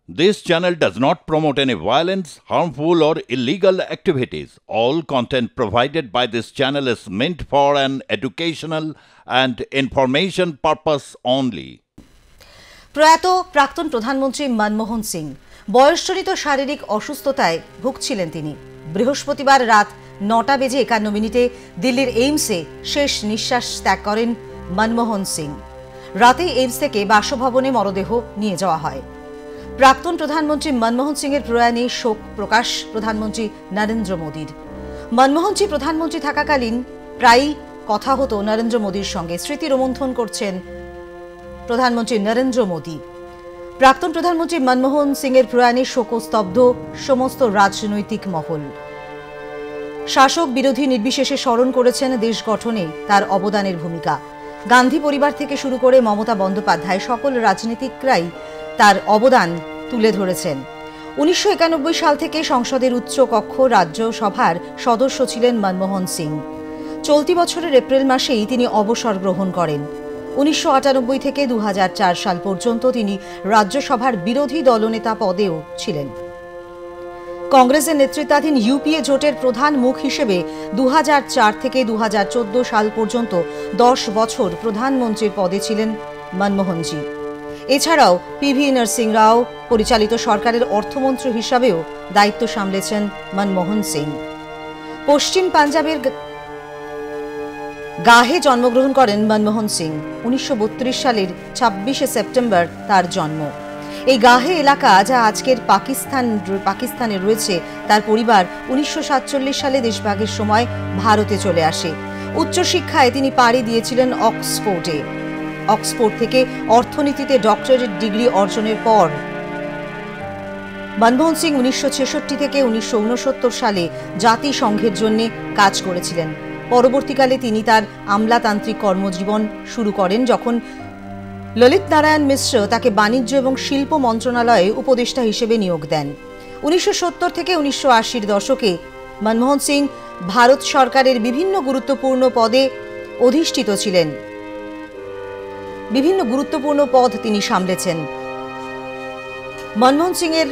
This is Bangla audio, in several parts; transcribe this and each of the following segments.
This channel does not promote any violence, harmful, or illegal activities. All content provided by this channel is meant for an educational and information purpose only. প্রয়াত প্রাক্তন প্রধানমন্ত্রী মনমোহন সিং বয়সজনিত শারীরিক অসুস্থতায় ভুগছিলেন তিনি। বৃহস্পতিবার রাত 9:51 দিল্লির এইমসে শেষ নিঃশ্বাস ত্যাগ করেন মনমোহন সিং। রাতে এইমস থেকে বাসভবনে মরদেহ নিয়ে যাওয়া হয়। প্রাক্তন প্রধানমন্ত্রী মনমোহন সিংয়ের প্রয়াণে শোক প্রকাশ প্রধানমন্ত্রী নরেন্দ্র মোদীর। মনমোহনজি প্রধানমন্ত্রী থাকাকালীন প্রায়ই কথা হতো নরেন্দ্র মোদীর সঙ্গে। স্মৃতি রোমন্থন করছেন প্রধানমন্ত্রী নরেন্দ্র মোদী। প্রাক্তন প্রধানমন্ত্রী মনমোহন সিংয়ের প্রয়াণে শোকস্তব্ধ সমস্ত রাজনৈতিক মহল। শাসক বিরোধী নির্বিশেষে স্মরণ করেছেন দেশ গঠনে তার অবদানের ভূমিকা। গান্ধী পরিবার থেকে শুরু করে মমতা বন্দ্যোপাধ্যায় সকল রাজনীতিকরাই তার অবদান তুলে ধরেছেন। 1991 সাল থেকে সংসদের উচ্চ কক্ষ রাজ্যসভার সদস্য ছিলেন মনমোহন সিং। চলতি বছরের এপ্রিল মাসেই তিনি অবসর গ্রহণ করেন। 1998 থেকে 2004 সাল পর্যন্ত তিনি রাজ্যসভার বিরোধী দলনেতা পদেও ছিলেন। কংগ্রেসের নেতৃত্বাধীন ইউপিএ জোটের প্রধান মুখ হিসেবে 2004 থেকে 2014 সাল পর্যন্ত 10 বছর প্রধানমন্ত্রীর পদে ছিলেন মনমোহনজি। এছাড়াও পিভি নরসিংহ রাও পরিচালিত সরকারের অর্থমন্ত্রী হিসাবেও দায়িত্ব সামলেছেন মনমোহন সিং। পশ্চিম পাঞ্জাবের গাহে জন্মগ্রহণ করেন মনমোহন সিং। 1932 সালের 26শে সেপ্টেম্বর তার জন্ম। এই গাহে এলাকা যা আজকের পাকিস্তানে রয়েছে, তার পরিবার 1947 সালে দেশভাগের সময় ভারতে চলে আসে। উচ্চশিক্ষায় তিনি পাড়ি দিয়েছিলেন অক্সফোর্ডে। অক্সফোর্ড থেকে অর্থনীতিতে ডক্টরেট ডিগ্রি অর্জনের পর মনমোহন সিং 1966 থেকে 1969 সালে জাতিসংঘের জন্য কাজ করেছিলেন। পরবর্তীকালে তিনি তার আমলাতান্ত্রিক কর্মজীবন শুরু করেন যখন ললিত নারায়ণ মিশ্র তাকে বাণিজ্য এবং শিল্প মন্ত্রণালয়ে উপদেষ্টা হিসেবে নিয়োগ দেন। 1970 থেকে 1980-র দশকে মনমোহন সিং ভারত সরকারের বিভিন্ন গুরুত্বপূর্ণ পদে অধিষ্ঠিত ছিলেন। বিভিন্ন গুরুত্বপূর্ণ পদ তিনি সামলেছেন। মনমোহন সিংয়ের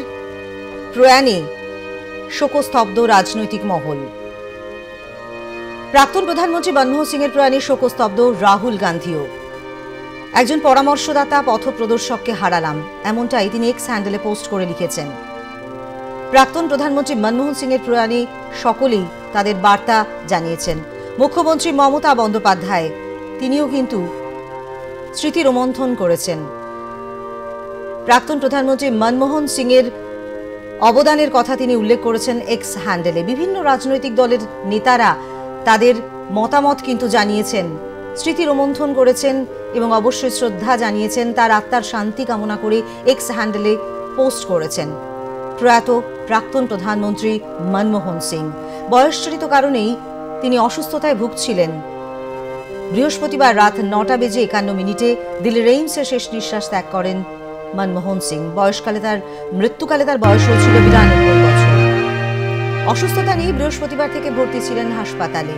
প্রয়াণে শোকস্তব্ধ রাজনৈতিক মহল। প্রাক্তন প্রধানমন্ত্রী মনমোহন সিংয়ের প্রয়াণে শোকস্তব্ধ রাহুল গান্ধীও। একজন পরামর্শদাতা পথপ্রদর্শককে হারালাম, এমনটাই তিনি এক্স হ্যান্ডেলে পোস্ট করে লিখেছেন। প্রাক্তন প্রধানমন্ত্রী মনমোহন সিংয়ের প্রয়াণে সকলেই তাদের বার্তা জানিয়েছেন। মুখ্যমন্ত্রী মমতা বন্দ্যোপাধ্যায় তিনিও কিন্তু স্মৃতি রোমন্থন করেছেন। প্রাক্তন প্রধানমন্ত্রী মনমোহন সিংয়ের অবদানের কথা তিনি উল্লেখ করেছেন এক্স হ্যান্ডেলে। বিভিন্ন রাজনৈতিক দলের নেতারা তাদের মতামত কিন্তু জানিয়েছেন, স্মৃতি রোমন্থন করেছেন এবং অবশ্যই শ্রদ্ধা জানিয়েছেন। তার আত্মার শান্তি কামনা করে এক্স হ্যান্ডেলে পোস্ট করেছেন। প্রয়াত প্রাক্তন প্রধানমন্ত্রী মনমোহন সিং বয়সজনিত কারণেই তিনি অসুস্থতায় ভুগছিলেন। বৃহস্পতিবার রাত 9:51 দিল্লির এইমসে শেষ নিঃশ্বাস ত্যাগ করেন মনমোহন সিং। মৃত্যুকালে তার বয়স হয়েছিল 92 বছর। অসুস্থতা নিয়ে বৃহস্পতিবার থেকে ভর্তি ছিলেন হাসপাতালে।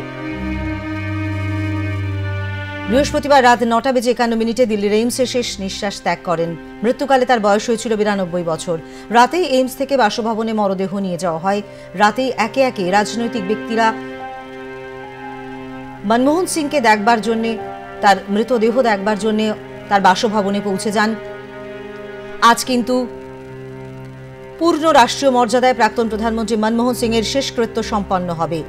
বৃহস্পতিবার রাত 9:51 দিল্লির এইমসে শেষ নিঃশ্বাস ত্যাগ করেন। মৃত্যুকালে তার বয়স হয়েছিল 92 বছর। রাতেই এইমস থেকে বাসভবনে মরদেহ নিয়ে যাওয়া হয়। রাতেই একে একে রাজনৈতিক ব্যক্তিরা মনমোহন সিংকে দেখবার জন্য, তার মৃতদেহ দেখবার জন্য তার বাসভবনে পৌঁছে যান। আজ কিন্তু পূর্ণ রাষ্ট্রীয় মর্যাদায় প্রাক্তন প্রধানমন্ত্রী মনমোহন সিংয়ের শেষকৃত্য সম্পন্ন হবে।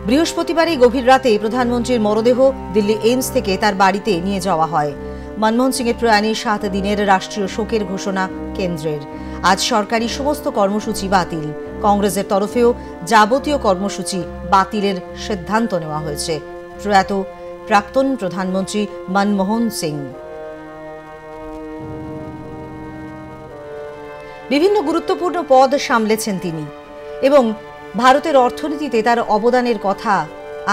বৃহস্পতিবারই গভীর রাতে প্রধানমন্ত্রীর মরদেহ দিল্লি এইমস থেকে তার বাড়িতে নিয়ে যাওয়া হয়। মনমোহন সিংয়ের প্রয়াণে 7 দিনের রাষ্ট্রীয় শোকের ঘোষণা কেন্দ্রের। আজ সরকারি সমস্ত কর্মসূচি বাতিল। কংগ্রেসের তরফেও যাবতীয় কর্মসূচি বাতিলের সিদ্ধান্ত নেওয়া হয়েছে। প্রয়াত প্রাক্তন প্রধানমন্ত্রী মনমোহন সিং বিভিন্ন গুরুত্বপূর্ণ পদ সামলেছেন তিনি এবং ভারতের অর্থনীতিতে তার অবদানের কথা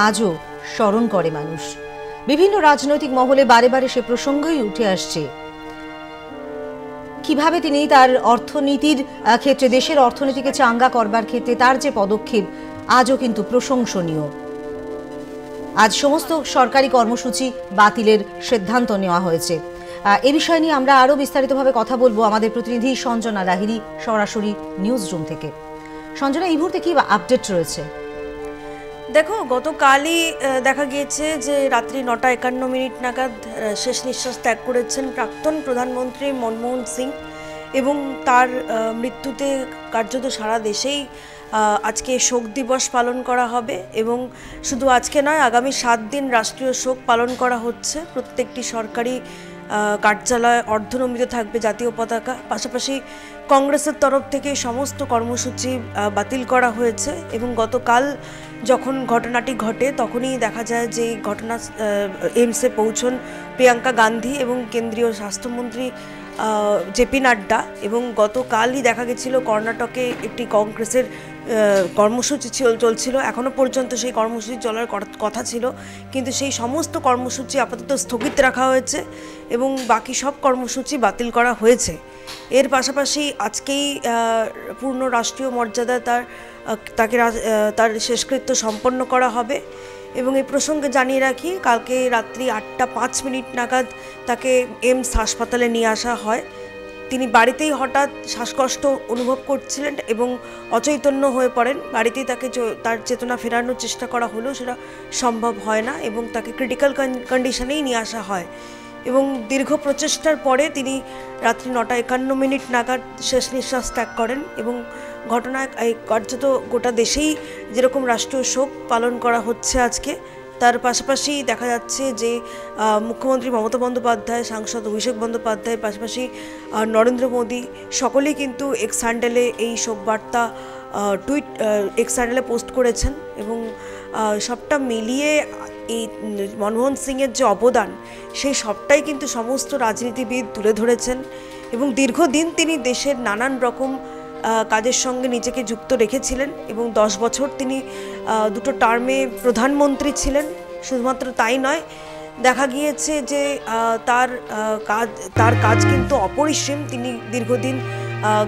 আজও স্মরণ করে মানুষ। বিভিন্ন রাজনৈতিক মহলে বারে বারে সে প্রসঙ্গই উঠে আসছে। কিভাবে তিনি তার অর্থনীতির ক্ষেত্রে, দেশের অর্থনীতিকে চাঙ্গা করবার ক্ষেত্রে তার যে পদক্ষেপ আজও কিন্তু প্রশংসনীয়। আজ সমস্ত সরকারি কর্মসূচি বাতিলের সিদ্ধান্ত নেওয়া হয়েছে। এ বিষয় নিয়ে আমরা আরও বিস্তারিতভাবে কথা বলবো আমাদের প্রতিনিধি সঞ্জনা লাহিড়ী সরাসরি নিউজ রুম থেকে। সঞ্জনা, এই মুহূর্তে কি আপডেট রয়েছে? দেখো, গতকালই দেখা গিয়েছে যে রাত্রি 9:51 নাগাদ শেষ নিঃশ্বাস ত্যাগ করেছেন প্রাক্তন প্রধানমন্ত্রী মনমোহন সিং এবং তার মৃত্যুতে কার্যত সারা দেশেই আজকে শোক দিবস পালন করা হবে এবং শুধু আজকে নয়, আগামী 7 দিন রাষ্ট্রীয় শোক পালন করা হচ্ছে। প্রত্যেকটি সরকারি কার্যালয় অর্ধনমিত থাকবে জাতীয় পতাকা। পাশাপাশি কংগ্রেসের তরফ থেকে সমস্ত কর্মসূচি বাতিল করা হয়েছে এবং গতকাল যখন ঘটনাটি ঘটে তখনই দেখা যায় যে ঘটনা এইমসে পৌঁছন প্রিয়াঙ্কা গান্ধী এবং কেন্দ্রীয় স্বাস্থ্যমন্ত্রী জেপি নাড্ডা। এবং গতকালই দেখা গেছিল কর্ণাটকে একটি কংগ্রেসের কর্মসূচি চলছিল। এখনও পর্যন্ত সেই কর্মসূচি চলার কথা ছিল, কিন্তু সেই সমস্ত কর্মসূচি আপাতত স্থগিত রাখা হয়েছে এবং বাকি সব কর্মসূচি বাতিল করা হয়েছে। এর পাশাপাশি আজকেই পূর্ণ রাষ্ট্রীয় মর্যাদা তার শেষকৃত্য সম্পন্ন করা হবে। এবং এই প্রসঙ্গে জানিয়ে রাখি, কালকে রাত্রি 8:05 নাগাদ তাকে এইমস হাসপাতালে নিয়ে আসা হয়। তিনি বাড়িতেই হঠাৎ শ্বাসকষ্ট অনুভব করছিলেন এবং অচৈতন্য হয়ে পড়েন। বাড়িতেই তার চেতনা ফেরানোর চেষ্টা করা হলেও সেটা সম্ভব হয় না এবং তাকে ক্রিটিক্যাল কন্ডিশনেই নিয়ে আসা হয় এবং দীর্ঘ প্রচেষ্টার পরে তিনি রাত্রি 9:51 নাগাদ শেষ নিঃশ্বাস ত্যাগ করেন এবং ঘটনায় কার্যত গোটা দেশেই যেরকম রাষ্ট্রীয় শোক পালন করা হচ্ছে আজকে, তার পাশাপাশি দেখা যাচ্ছে যে মুখ্যমন্ত্রী মমতা বন্দ্যোপাধ্যায়, সাংসদ অভিষেক বন্দ্যোপাধ্যায়, পাশাপাশি নরেন্দ্র মোদী সকলেই কিন্তু এক্স হ্যান্ডেলে এই শোকবার্তা এক্স হ্যান্ডেলে পোস্ট করেছেন এবং সবটা মিলিয়ে এই মনমোহন সিংয়ের যে অবদান সেই সবটাই কিন্তু সমস্ত রাজনীতিবিদ তুলে ধরেছেন এবং দীর্ঘদিন তিনি দেশের নানান রকম কাজের সঙ্গে নিজেকে যুক্ত রেখেছিলেন এবং 10 বছর তিনি দুটো টার্মে প্রধানমন্ত্রী ছিলেন। শুধুমাত্র তাই নয়, দেখা গিয়েছে যে তার কাজ কিন্তু অপরিসীম। তিনি দীর্ঘদিন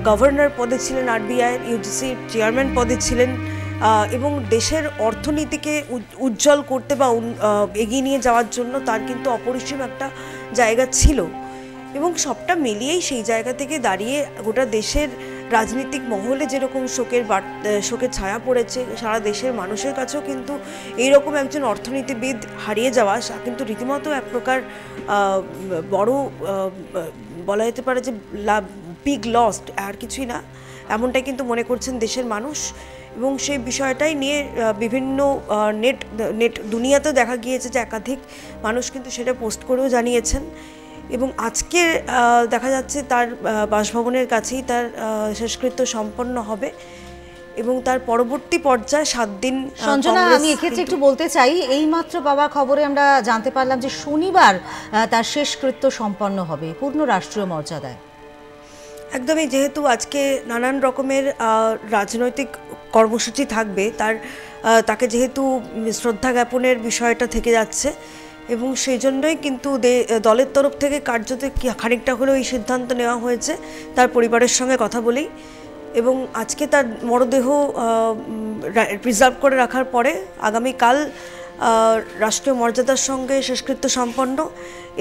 গভর্নর পদে ছিলেন, আরবিআই ইউজিসি চেয়ারম্যান পদে ছিলেন এবং দেশের অর্থনীতিকে উজ্জ্বল করতে বা এগিয়ে নিয়ে যাওয়ার জন্য তার কিন্তু অপরিসীম একটা জায়গা ছিল এবং সবটা মিলিয়েই সেই জায়গা থেকে দাঁড়িয়ে গোটা দেশের রাজনৈতিক মহলে যেরকম শোকের ছায়া পড়েছে, সারা দেশের মানুষের কাছেও কিন্তু এইরকম একজন অর্থনীতিবিদ হারিয়ে যাওয়া কিন্তু রীতিমতো এক প্রকার বড় বলা যেতে পারে যে বিগ লস্ট, আর কিছুই না, এমনটাই কিন্তু মনে করছেন দেশের মানুষ। এবং সেই বিষয়টাই নিয়ে বিভিন্ন নেট দুনিয়াতেও দেখা গিয়েছে যে একাধিক মানুষ কিন্তু সেটা পোস্ট করেও জানিয়েছেন এবং আজকে দেখা যাচ্ছে তার বাসভবনের কাছেই তার শেষকৃত্য সম্পন্ন হবে এবং তার পরবর্তী পর্যায়ে 7 দিন। সঞ্জনা, আমি এক্ষেত্রে একটু বলতে চাই, এইমাত্র পাওয়া খবরে আমরা জানতে পারলাম যে শনিবার তার শেষকৃত্য সম্পন্ন হবে পূর্ণ রাষ্ট্রীয় মর্যাদায়। একদমই, যেহেতু আজকে নানান রকমের রাজনৈতিক কর্মসূচি থাকবে, তাকে যেহেতু শ্রদ্ধা জ্ঞাপনের বিষয়টা থেকে যাচ্ছে এবং সেই জন্যই কিন্তু দলের তরফ থেকে কার্যত খানিকটা হলেও এই সিদ্ধান্ত নেওয়া হয়েছে তার পরিবারের সঙ্গে কথা বলেই। এবং আজকে তার মরদেহ প্রিজার্ভ করে রাখার পরে আগামীকাল রাষ্ট্রীয় মর্যাদার সঙ্গে শেষকৃত্য সম্পন্ন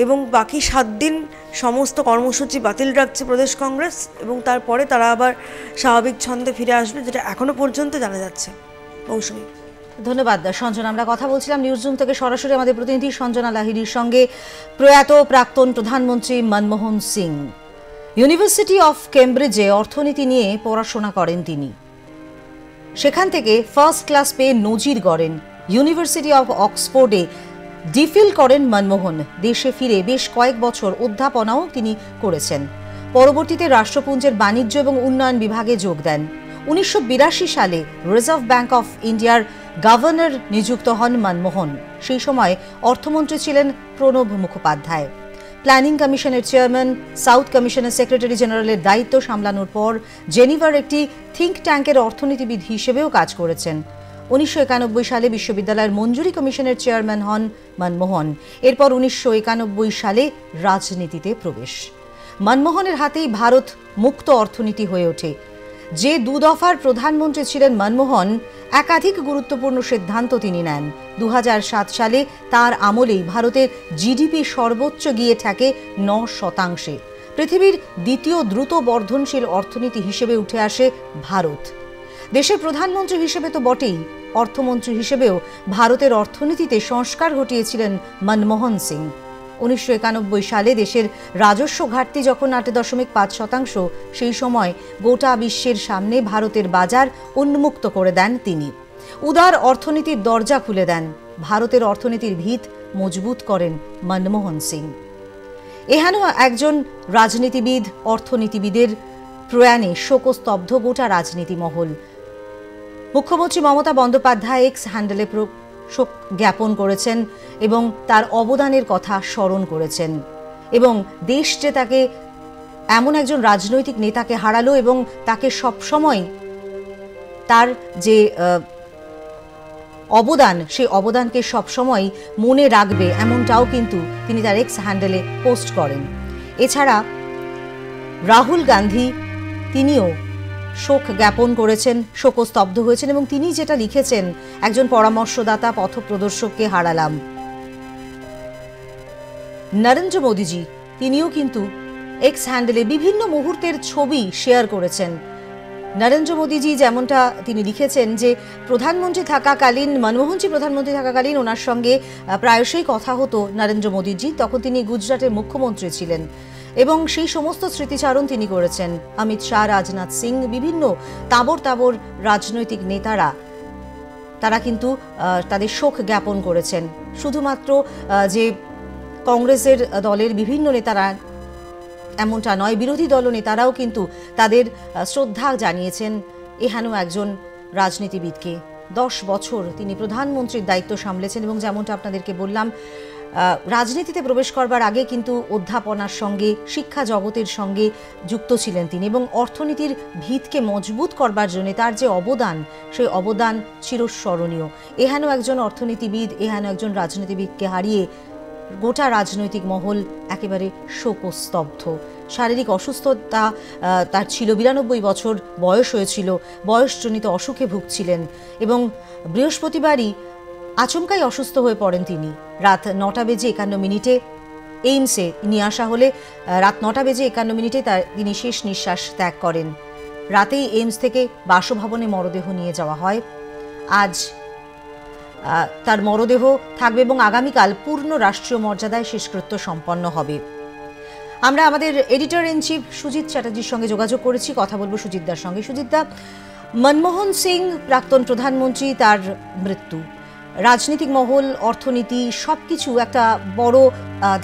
এবং বাকি 7 দিন সমস্ত কর্মসূচি বাতিল রাখছে প্রদেশ কংগ্রেস এবং তারপরে তারা আবার স্বাভাবিক ছন্দে ফিরে আসবে, যেটা এখনও পর্যন্ত জানা যাচ্ছে। মৌসুমী, ধন্যবাদ সঞ্জনা। আমরা কথা বলছিলাম নিউজ রুম থেকে সরাসরি আমাদের প্রতিনিধি সঞ্জনা লাহিড়ীর সঙ্গে। প্রয়াত প্রাক্তন প্রধানমন্ত্রী মনমোহন সিং ইউনিভার্সিটি অফ কেমব্রিজে অর্থনীতি নিয়ে পড়াশোনা করেন তিনি। সেখান থেকে ফার্স্ট ক্লাস পেয়ে নজির গড়েন। ইউনিভার্সিটি অফ অক্সফোর্ডে ডিফিল করেন মনমোহন। দেশে ফিরে বেশ কয়েক বছর অধ্যাপনাও তিনি করেছেন। পরবর্তীতে রাষ্ট্রপুঞ্জের বাণিজ্য এবং উন্নয়ন বিভাগে যোগ দেন। 1982 সালে রিজার্ভ ব্যাংক অফ ইন্ডিয়ার গভর্নর নিযুক্ত হন মনমোহন। সেই সময় অর্থমন্ত্রী ছিলেন প্রণব মুখোপাধ্যায়। প্ল্যানিং কমিশনের চেয়ারম্যান, সাউথ কমিশনের সেক্রেটারি জেনারেলের দায়িত্ব সামলানোর পর জেনিভার একটি থিঙ্ক ট্যাঙ্কের অর্থনীতিবিদ হিসেবেও কাজ করেছেন। 1991 সালে বিশ্ববিদ্যালয়ের মঞ্জুরি কমিশনের চেয়ারম্যান হন মনমোহন। এরপর 1991 সালে রাজনীতিতে প্রবেশ। মনমোহনের হাতেই ভারত মুক্ত অর্থনীতি হয়ে ওঠে। যে দুদফার প্রধানমন্ত্রী ছিলেন মনমোহন, একাধিক গুরুত্বপূর্ণ সিদ্ধান্ত তিনি নেন। 2007 সালে তার আমলেই ভারতের জিডিপি সর্বোচ্চ গিয়ে ঠেকে 9%। পৃথিবীর দ্বিতীয় দ্রুত বর্ধনশীল অর্থনীতি হিসেবে উঠে আসে ভারত। দেশের প্রধানমন্ত্রী হিসেবে তো বটেই, অর্থমন্ত্রী হিসেবেও ভারতের অর্থনীতিতে সংস্কার ঘটিয়েছিলেন মনমোহন সিং। 1991 সালে দেশের রাজস্ব ঘাটতি যখন 8.5%, সেই সময় গোটা বিশ্বের সামনে ভারতের বাজার উন্মুক্ত করে দেন তিনি। উদার অর্থনীতির দরজা খুলে দেন, ভারতের অর্থনীতির ভিত মজবুত করেন মনমোহন সিং। এহেন একজন রাজনীতিবিদ, অর্থনীতিবিদের প্রয়াণে শোকস্তব্ধ গোটা রাজনীতি মহল। মুখ্যমন্ত্রী মমতা বন্দ্যোপাধ্যায় এক্স হ্যান্ডেলে শোক জ্ঞাপন করেছেন এবং তার অবদানের কথা স্মরণ করেছেন, এবং দেশ যে তাকে এমন একজন রাজনৈতিক নেতাকে হারালো এবং তাকে সবসময় তার যে অবদান, সেই অবদানকে সবসময় মনে রাখবে, এমনটাও কিন্তু তিনি তার এক্স হ্যান্ডেলে পোস্ট করেন। এছাড়া রাহুল গান্ধী তিনিও শোক জ্ঞাপন করেছেন, শোকস্তব্ধ হয়েছেন, এবং তিনি যেটা লিখেছেন, একজন পরামর্শদাতা, পথপ্রদর্শককে হারালাম। নরেন্দ্র মোদীজি তিনিও কিন্তু এক্স হ্যান্ডেলে বিভিন্ন মুহূর্তের ছবি শেয়ার করেছেন। নরেন্দ্র মোদীজি যেমনটা তিনি লিখেছেন যে প্রধানমন্ত্রী থাকাকালীন, মনমোহনজি প্রধানমন্ত্রী থাকাকালীন ওনার সঙ্গে প্রায়শই কথা হতো নরেন্দ্র মোদীজি, তখন তিনি গুজরাটের মুখ্যমন্ত্রী ছিলেন, এবং সেই সমস্ত স্মৃতিচারণ তিনি করেছেন। অমিত শাহ, রাজনাথ সিং, বিভিন্ন তাবর তাবর রাজনৈতিক নেতারা তারা কিন্তু তাদের শোক জ্ঞাপন করেছেন। শুধুমাত্র যে কংগ্রেসের দলের বিভিন্ন নেতারা এমনটা নয়, বিরোধী দল নেতারাও কিন্তু তাদের শ্রদ্ধা জানিয়েছেন এহেন একজন রাজনীতিবিদকে। 10 বছর তিনি প্রধানমন্ত্রীর দায়িত্ব সামলেছেন, এবং যেমনটা আপনাদেরকে বললাম, রাজনীতিতে প্রবেশ করবার আগে কিন্তু অধ্যাপনার সঙ্গে, শিক্ষা জগতের সঙ্গে যুক্ত ছিলেন তিনি, এবং অর্থনীতির ভিতকে মজবুত করবার জন্য তার যে অবদান, সেই অবদান চিরস্মরণীয়। এহেন একজন অর্থনীতিবিদ, এহেন একজন রাজনীতিবিদকে হারিয়ে গোটা রাজনৈতিক মহল একেবারে শোকস্তব্ধ। শারীরিক অসুস্থতা তার ছিল, 92 বছর বয়স হয়েছিল, বয়সজনিত অসুখে ভুগছিলেন, এবং বৃহস্পতিবারই আচমকাই অসুস্থ হয়ে পড়েন তিনি। রাত 9:51 এইমসে নিয়ে আসা হলে রাত 9:51 তিনি শেষ নিঃশ্বাস ত্যাগ করেন। রাতেই এইমস থেকে বাসভবনে মরদেহ নিয়ে যাওয়া হয়। আজ তার মরদেহ থাকবে এবং আগামীকাল পূর্ণ রাষ্ট্রীয় মর্যাদায় শেষকৃত্য সম্পন্ন হবে। আমরা আমাদের এডিটর ইন চিফ সুজিত চ্যাটার্জির সঙ্গে যোগাযোগ করেছি, কথা বলবো সুজিতদার সঙ্গে। সুজিতদা, মনমোহন সিং প্রাক্তন প্রধানমন্ত্রী, তার মৃত্যু রাজনৈতিক মহল, অর্থনীতি সবকিছু একটা বড়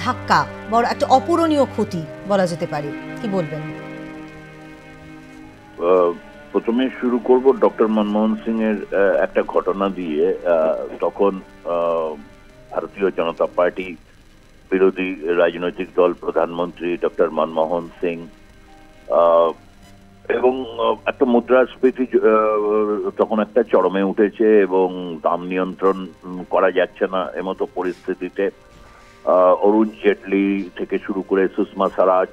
ধাক্কা, বড় একটা অপূরণীয় ক্ষতি বলা যেতে পারে, কি বলবেন? প্রথমে শুরু করব ডক্টর মনমোহন সিং এর একটা ঘটনা দিয়ে। তখন ভারতীয় জনতা পার্টি বিরোধী রাজনৈতিক দল, প্রধানমন্ত্রী ডক্টর মনমোহন সিং, এবং একটা মুদ্রাস্ফীতি তখন একটা চরমে উঠেছে এবং দাম নিয়ন্ত্রণ করা যাচ্ছে না, এমতো পরিস্থিতিতে অরুণ জেটলি থেকে শুরু করে সুষমা স্বরাজ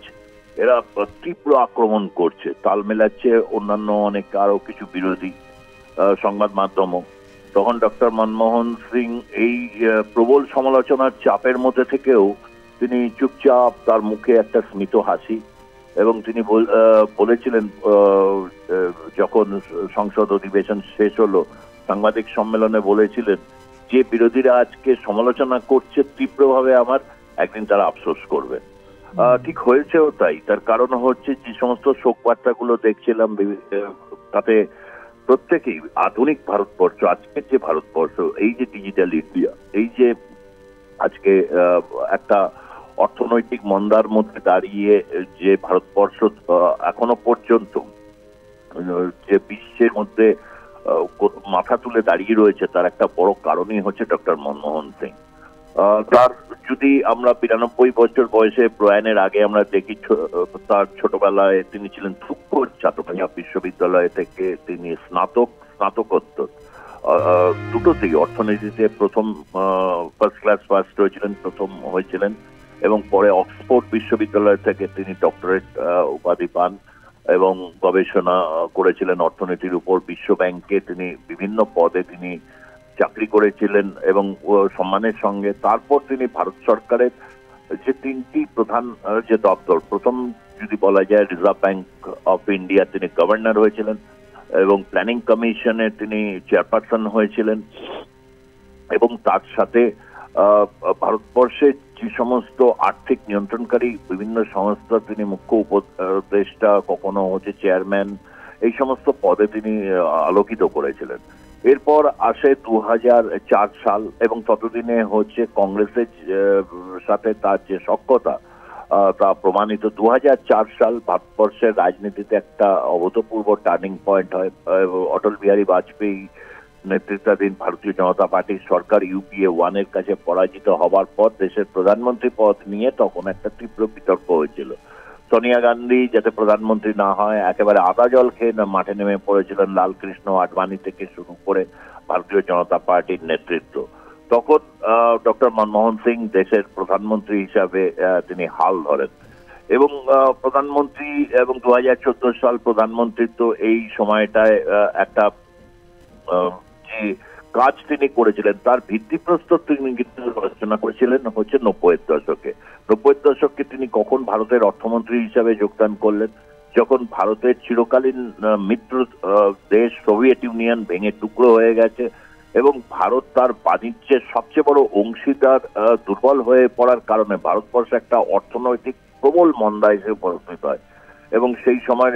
এরা তীব্র আক্রমণ করছে, তাল মেলাচ্ছে অন্যান্য অনেক আরো কিছু বিরোধী সংবাদ মাধ্যমও। তখন ডক্টর মনমোহন সিং এই প্রবল সমালোচনার চাপের মধ্যে থেকেও তিনি চুপচাপ, তার মুখে একটা স্মিত হাসি, এবং তিনি বলেছিলেন যখন সংসদ অধিবেশন শেষ হলো, সাংবাদিক সম্মেলনে বলেছিলেন যে বিরোধীরা আজকে সমালোচনা করছে তীব্রভাবে, আমার একদিন তারা আফসোস করবে। ঠিক হয়েছেও তাই। তার কারণ হচ্ছে যে সমস্ত শোক বার্তাগুলো দেখছিলাম, তাতে প্রত্যেকেই আধুনিক ভারতবর্ষ, আজকের যে ভারতবর্ষ, এই যে ডিজিটাল ইন্ডিয়া, এই যে আজকে একটা অর্থনৈতিক মন্দার মধ্যে দাঁড়িয়ে যে ভারতবর্ষ এখনো পর্যন্ত যে বিশ্বের মধ্যে মাথা তুলে দাঁড়িয়ে রয়েছে, তার একটা বড় কারণই হচ্ছে ডক্টর মনমোহন সিং। তার যদি আমরা 92 বছর বয়সে প্রয়াণের আগে আমরা দেখি, তার ছোটবেলায় তিনি ছিলেন ধূপপুর ছাত্র, পাঞ্জাব বিশ্ববিদ্যালয় থেকে তিনি স্নাতকোত্তর দুটোতেই অর্থনীতিতে প্রথম ফার্স্ট ক্লাস ফার্স্ট হয়েছিলেন, এবং পরে অক্সফোর্ড বিশ্ববিদ্যালয় থেকে তিনি ডক্টরেট উপাধি পান। এবং গবেষণা করেছিলেন অর্থনীতির উপর। বিশ্ব ব্যাংকে তিনি বিভিন্ন পদে তিনি চাকরি করেছিলেন এবং সম্মানের সঙ্গে। তারপর তিনি ভারত সরকারের যে তিনটি প্রধান যে দপ্তর, প্রথম যদি বলা যায় রিজার্ভ ব্যাংক অফ ইন্ডিয়া, তিনি গভর্নর হয়েছিলেন এবং প্ল্যানিং কমিশনে তিনি চেয়ারপারসন হয়েছিলেন এবং তার সাথে ভারতবর্ষের যে সমস্ত আর্থিক নিয়ন্ত্রণকারী বিভিন্ন সংস্থা তিনি মুখ্য উপদেষ্টা, কখনো হচ্ছে চেয়ারম্যান, এই সমস্ত পদে তিনি আলোকিত করেছিলেন। এরপর আসে 2004 সাল এবং ততদিনে হচ্ছে কংগ্রেসের সাথে তার যে সখ্যতা তা প্রমাণিত। 2004 সাল ভারতবর্ষের রাজনীতিতে একটা অভূতপূর্ব টার্নিং পয়েন্ট হয়। অটল বিহারী বাজপেয়ী নেতৃত্বাধীন ভারতীয় জনতা পার্টির সরকার UPA 1 এর কাছে পরাজিত হবার পর দেশের প্রধানমন্ত্রী পদ নিয়ে তখন একটা তীব্র বিতর্ক হয়েছিল। সোনিয়া গান্ধী যাতে প্রধানমন্ত্রী না হয় একেবারে আদা জল খেয়ে মাঠে নেমে পড়েছিলেন লালকৃষ্ণ আডবাণী থেকে শুরু করে ভারতীয় জনতা পার্টির নেতৃত্ব। তখন ডক্টর মনমোহন সিং দেশের প্রধানমন্ত্রী হিসাবে তিনি হাল ধরেন এবং প্রধানমন্ত্রী এবং 2014 সাল প্রধানমন্ত্রিত্ব এই সময়টায় একটা যে কাজ তিনি করেছিলেন তার ভিত্তিপ্রস্তর তিনি কিন্তু রচনা করেছিলেন হচ্ছে 90-এর দশকে। 90-এর দশকে তিনি কখন ভারতের অর্থমন্ত্রী হিসাবে যোগদান করলেন, যখন ভারতের চিরকালীন মিত্র দেশ সোভিয়েত ইউনিয়ন ভেঙে টুকরো হয়ে গেছে এবং ভারত তার বাণিজ্যের সবচেয়ে বড় অংশীদার দুর্বল হয়ে পড়ার কারণে ভারতবর্ষ একটা অর্থনৈতিক প্রবল মন্দা হিসেবে পরিণত হয় এবং সেই সময়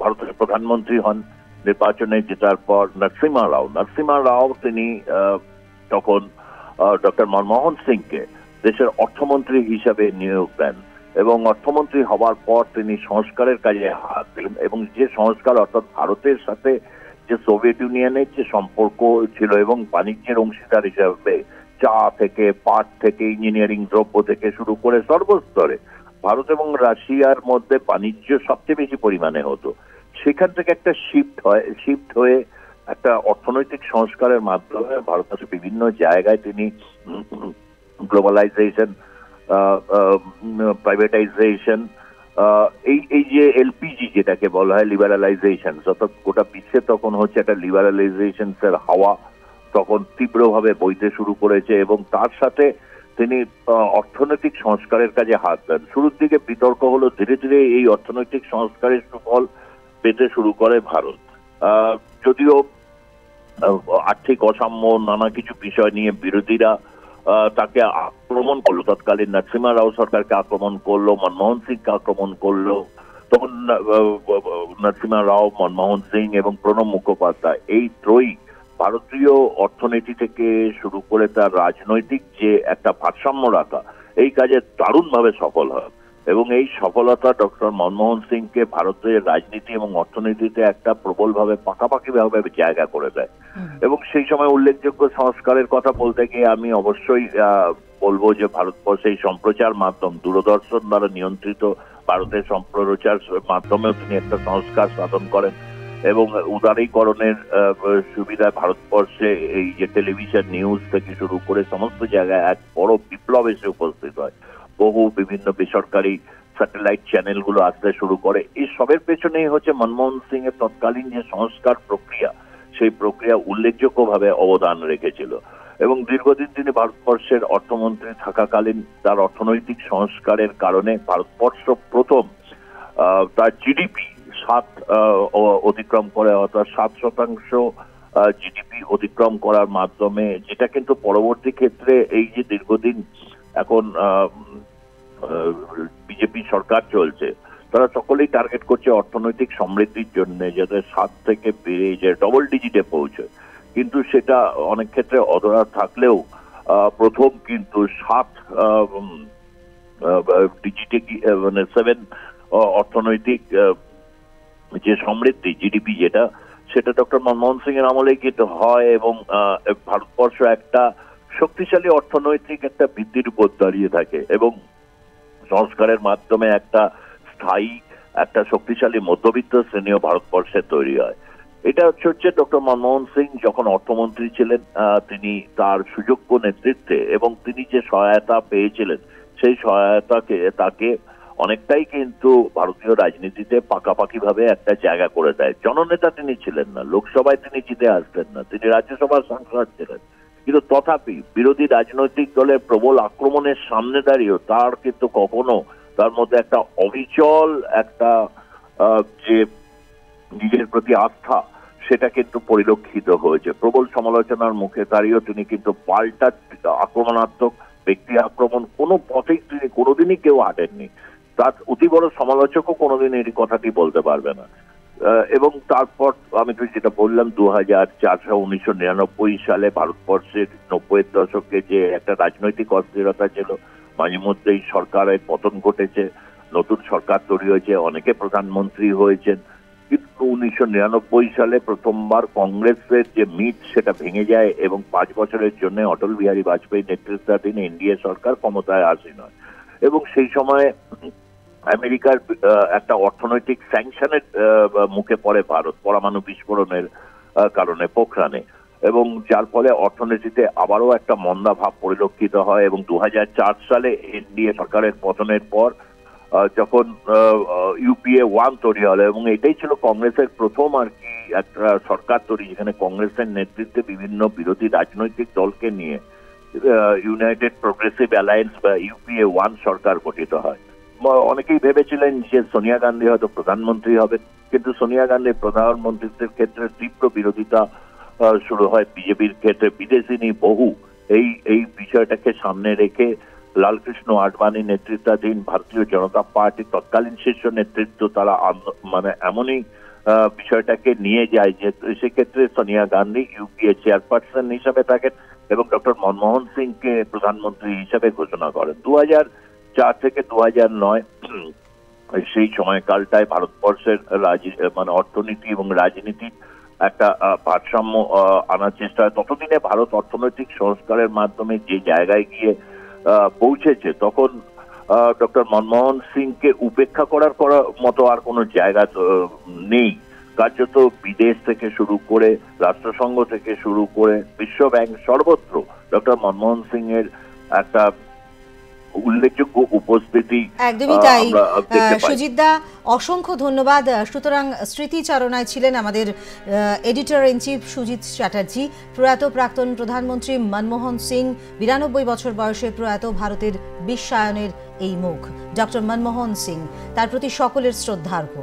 ভারতের প্রধানমন্ত্রী হন নির্বাচনে জেতার পর নরসিমহা রাও তিনি তখন ডক্টর মনমোহন সিংকে দেশের অর্থমন্ত্রী হিসাবে নিয়োগ দেন এবং অর্থমন্ত্রী হওয়ার পর তিনি সংস্কারের কাজে হাত দিলেন এবং যে সংস্কার অর্থাৎ ভারতের সাথে যে সোভিয়েত ইউনিয়নের যে সম্পর্ক ছিল এবং বাণিজ্যের অংশীদার হিসাবে চা থেকে পাট থেকে ইঞ্জিনিয়ারিং দ্রব্য থেকে শুরু করে সর্বস্তরে ভারত এবং রাশিয়ার মধ্যে বাণিজ্য সবচেয়ে বেশি পরিমাণে হতো। সেখান থেকে একটা শিফট হয়ে একটা অর্থনৈতিক সংস্কারের মাধ্যমে ভারতবর্ষের বিভিন্ন জায়গায় তিনি গ্লোবালাইজেশন, প্রাইভেটাইজেশন, এই যে LPG যেটাকে বলা হয় লিবারালাইজেশন, অর্থাৎ গোটা বিশ্বে তখন হচ্ছে একটা লিবারালাইজেশন এর হাওয়া তখন তীব্রভাবে বইতে শুরু করেছে এবং তার সাথে তিনি অর্থনৈতিক সংস্কারের কাজে হাত দেন। শুরুর দিকে বিতর্ক হলো, ধীরে ধীরে এই অর্থনৈতিক সংস্কারের সুফল পেতে শুরু করে ভারত। যদিও আর্থিক অসাম্য নানা কিছু বিষয় নিয়ে বিরোধীরা তাকে আক্রমণ করলো, তৎকালীন নরসিমহা রাও সরকারকে আক্রমণ করলো, মনমোহন সিংকে আক্রমণ করলো। তখন নরসিমহা রাও, মনমোহন সিং এবং প্রণব মুখোপাধ্যায় এই ত্রয়ী ভারতীয় অর্থনীতি থেকে শুরু করে তার রাজনৈতিক যে একটা ভারসাম্য রাখা এই কাজে দারুণভাবে সফল হয় এবং এই সফলতা ডক্টর মনমোহন সিংকে ভারতের রাজনীতি এবং অর্থনীতিতে একটা প্রবলভাবে পাকাপাকিভাবে জায়গা করে দেয় এবং সেই সময় উল্লেখযোগ্য সংস্কারের কথা বলতে গিয়ে আমি অবশ্যই বলবো যে ভারতবর্ষে এই সম্প্রচার মাধ্যম দূরদর্শন দ্বারা নিয়ন্ত্রিত ভারতের সম্প্রচার মাধ্যমেও তিনি একটা সংস্কার সাধন করেন এবং উদারীকরণের সুবিধা ভারতবর্ষে এই যে টেলিভিশন নিউজ থেকে শুরু করে সমস্ত জায়গায় এক বড় বিপ্লব এসে উপস্থিত হয়। বহু বিভিন্ন বেসরকারি স্যাটেলাইট চ্যানেলগুলো আসতে শুরু করে। এই সবের পেছনেই হচ্ছে মনমোহন সিং এর তৎকালীন যে সংস্কার প্রক্রিয়া, সেই প্রক্রিয়া উল্লেখযোগ্যভাবে অবদান রেখেছিল এবং দীর্ঘদিন তিনি ভারতবর্ষের অর্থমন্ত্রী থাকাকালীন তার অর্থনৈতিক সংস্কারের কারণে ভারতবর্ষ প্রথম তার GDP 7 অতিক্রম করে, অর্থাৎ 7% GDP অতিক্রম করার মাধ্যমে, যেটা কিন্তু পরবর্তী ক্ষেত্রে এই যে দীর্ঘদিন এখন বিজেপি সরকার চলছে তারা সকলেই টার্গেট করছে অর্থনৈতিক সমৃদ্ধির জন্য যাতে 7 থেকে বেড়ে যে ডবল ডিজিটে পৌঁছে, কিন্তু সেটা অনেক ক্ষেত্রে অধরা থাকলেও প্রথম কিন্তু 7 ডিজিটে মানে 7 অর্থনৈতিক যে সমৃদ্ধি GDP যেটা, সেটা ডক্টর মনমোহন সিং এর আমলে কিন্তু হয় এবং ভারতবর্ষ একটা শক্তিশালী অর্থনৈতিক একটা ভিত্তির উপর দাঁড়িয়ে থাকে এবং সংস্কারের মাধ্যমে একটা স্থায়ী একটা শক্তিশালী মধ্যবিত্ত শ্রেণীও ভারতবর্ষে তৈরি হয়। এটা হচ্ছে ডক্টর মনমোহন সিং যখন অর্থমন্ত্রী ছিলেন তিনি তার সুযোগ্য নেতৃত্বে এবং তিনি যে সহায়তা পেয়েছিলেন সেই সহায়তাকে তাকে অনেকটাই কিন্তু ভারতীয় রাজনীতিতে পাকাপাকিভাবে একটা জায়গা করে দেয়। জননেতা তিনি ছিলেন না, লোকসভায় তিনি জিতে আসতেন না, তিনি রাজ্যসভার সাংসদ ছিলেন, কিন্তু তথাপি বিরোধী রাজনৈতিক দলের প্রবল আক্রমণের সামনে দাঁড়িয়েও তার কিন্তু কখনো তার মধ্যে একটা অবিচল একটা যে নিজের প্রতি আস্থা সেটা কিন্তু পরিলক্ষিত হয়েছে। প্রবল সমালোচনার মুখে দাঁড়িয়েও তিনি কিন্তু পাল্টা আক্রমণাত্মক ব্যক্তি আক্রমণ কোনো পথেই তিনি কোনোদিনই কেউ হাঁটেননি। তার অতি বড় সমালোচকও কোনোদিন এই কথাটি বলতে পারবে না। এবং তারপর আমি তো যেটা বললাম 1999 সালে ভারতবর্ষের 90-এর দশকে যে একটা রাজনৈতিক অস্থিরতা ছিল, মাঝে মধ্যেই সরকারের পতন ঘটেছে, নতুন সরকার তৈরি হয়েছে, অনেকে প্রধানমন্ত্রী হয়েছেন, কিন্তু 1999 সালে প্রথমবার কংগ্রেসের যে মিথ সেটা ভেঙে যায় এবং 5 বছরের জন্য অটল বিহারী বাজপেয়ী নেতৃত্বাধীন এনডিএ সরকার ক্ষমতায় আসীন হয়। এবং সেই সময় আমেরিকার একটা অর্থনৈতিক স্যাংশনের মুখে পড়ে ভারত পরমাণু বিস্ফোরণের কারণে পোখরানে, এবং যার ফলে অর্থনীতিতে আবারও একটা মন্দা ভাব পরিলক্ষিত হয়। এবং 2004 সালে এনডিএ সরকারের পতনের পর যখন ইউপিএ 1 তৈরি হলো, এবং এটাই ছিল কংগ্রেসের প্রথম আর কি একটা সরকার তৈরি যেখানে কংগ্রেসের নেতৃত্বে বিভিন্ন বিরোধী রাজনৈতিক দলকে নিয়ে ইউনাইটেড প্রোগ্রেসিভ অ্যালায়েন্স বা ইউপিএ 1 সরকার গঠিত হয়। অনেকেই ভেবেছিলেন যে সোনিয়া গান্ধী হয়তো প্রধানমন্ত্রী হবে, কিন্তু সোনিয়া গান্ধীর প্রধানমন্ত্রীত্বের ক্ষেত্রে তীব্র বিরোধিতা শুরু হয় বিজেপির ক্ষেত্রে। বিদেশিনী বহু এই বিষয়টাকে সামনে রেখে লালকৃষ্ণ আডবাণী নেতৃত্বাধীন ভারতীয় জনতা পার্টি তৎকালীন শীর্ষ নেতৃত্ব তারা মানে এমনই বিষয়টাকে নিয়ে যায় যে সেক্ষেত্রে সোনিয়া গান্ধী ইউপিএ চেয়ারপারসন হিসাবে থাকেন এবং ডক্টর মনমোহন সিংকে প্রধানমন্ত্রী হিসাবে ঘোষণা করেন। 2004 থেকে 2009 সেই সময়কালটায় ভারতবর্ষের মানে অর্থনীতি এবং রাজনীতি একটা ভারসাম্য আনার চেষ্টা হয়। ততদিনে ভারত অর্থনৈতিক সংস্কারের মাধ্যমে যে জায়গায় গিয়ে পৌঁছেছে, তখন ডক্টর মনমোহন সিংকে উপেক্ষা করার মতো আর কোনো জায়গা নেই। কার্যত বিদেশ থেকে শুরু করে রাষ্ট্রসংঘ থেকে শুরু করে বিশ্ব ব্যাংক সর্বত্র ডক্টর মনমোহন সিং এর একটা উল্লেখযোগ্য উপস্থিতি। একদমই তাই সুজিত দা, অসংখ্য ধন্যবাদ। সুতরাং স্মৃতিচারণায় ছিলেন আমাদের editor in chief Sujit Chatterjee. প্রয়াত প্রাক্তন প্রধানমন্ত্রী মনমোহন সিং 92 বছর বয়সে প্রয়াত ভারতের বিশ্বায়নের এই মুখ ডক্টর মনমোহন সিং, তার প্রতি সকলের শ্রদ্ধার্ঘ্য।